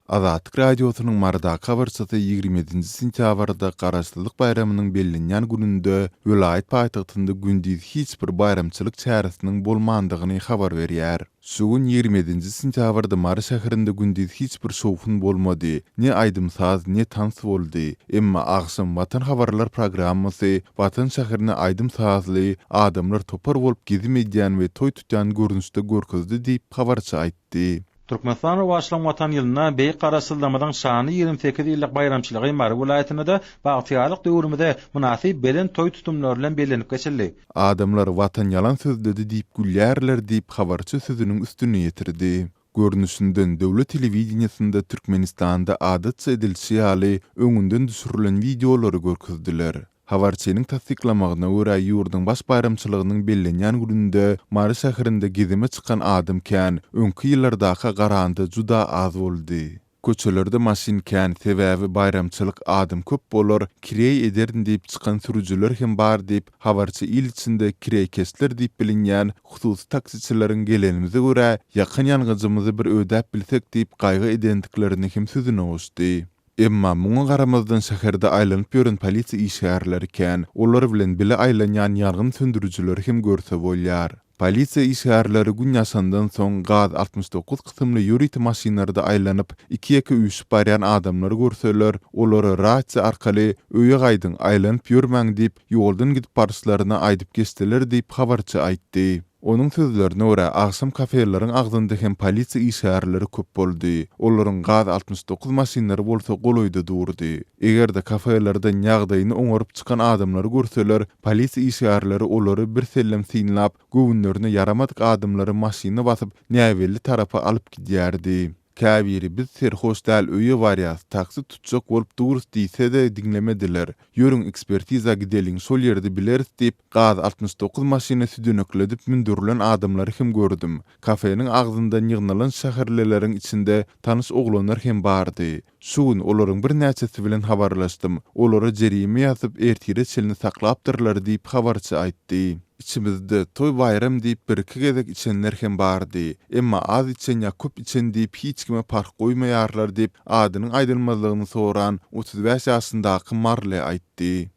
Azatlyk radiosynyň Marydaky habarçysy 27 sentýabrda Garaşsyzlyk baýramynyň bellenýän gününde welaýat paýtagtynda gündiz hiç bir baýramçylyk çäresiniň bolmandygyny habar berýär. Şugun 27 sentýabrda Maryda şäherinde gündiz hiç bir şowfun bolmady. Ne aýdymsaz, ne tans boldy. Emma agşam watan habarlar programmasy watan şäherine aýdymsazly adamlar topar bolup gezmedýän we toý tutýan görnüşde görkezdi diýip habarçy aýtdy. Türkmenistan başlan watan ýylyna beýik Garaşsyzlygyň şany 28 ýyllyk baýramçylygy Maryda welaýatyna bagtýarlyk döwrümde munasyp belen toý tutumlary bilen bellenip geçildi. Adamlar watan ýalan sözledi diýip gülýärler diýip habarçy sözüniň üstüne ýetirdi. Görnüşinden döwlet telewizionysynda Türkmenistanda adatça edilşi ýaly öňünden düşürilen videolary görkezdiler. Habarçynyň tasdiklamagyna görä ýurdun baş baýramçylygynyň bellenýän gününde Maryda şäherinde gezime çykan adam kän öňki ýyllardaky garandy juda az boldy. Köçelerde maşin kän sebäbi baýramçylyk adam köp bolar, kirey ederin diýip çykan sürüjüler hem bar diýip habarçy il içinde kirey kesler diýip bilinýän hususy taksiçileriň gelenimize görä ýakyn ýangyjymyzy bir ödäp bilsek diýip gaýgy edendiklerini hem sözüne goşdy. Emma muňa garamazdan şäherde aýlanyp ýören polisiýa işgärleri kän olar bilen bile aýlanýan ýargyn söndürüjüler hem görse bolýar. Polisiýa işgärleri gün ýaşandan soň gaz 69 kysymly ýürüýti maşinlarda aýlanyp 2-2 üýüşip barýan adamlary görseler, olary raýatça arkaly öýe gaýdyň aýlanyp ýörmäň diýip ýoldan gidip barşlaryna aýdyp geçdiler diýip habarçy aýtdy. Onun sözlerine göre agşam kafeleriň agzynda hem polisiýa işgärleri köp boldy. Olaryň gaz 69 maşinleri bolsa goloýda durdy. Egerde kafelerden ýagdaýyny oňaryp çykan adamlary görseler, polisiýa işgärleri olary bir sellem synlap, göwünlerine yaramadyk adamlary maşyna basyp näwelli tarapa alyp gidýärdi. Käbiri biz serhoş däl öýe barýas, taksi tutjak bolup durus diýse de dinlemediler. Ýörüň ekspertiza gideliň şol ýerde bileris diýip gaz 69 maşinasy dönekledip mündürlen adamlary hem gördüm. Kafenin agzynda ýygnalan şäherleleriň içinde tanış oglanlar hem bardy. Şugun olaryň bir näçesi bilen habarlaşdym. Olary jerime ýazyp ertire çelini saklapdyrlar diýip habarçy aýtdy. İçimizde toy bayram diýip bir-iki gezek içenler hem bardy. Emma az içen ýa köp içen diýip hiç kime park goýmaýarlar diýip adynyň aýdylmazlygyny soran 35 ýaşyndaky Maryda aýtdy.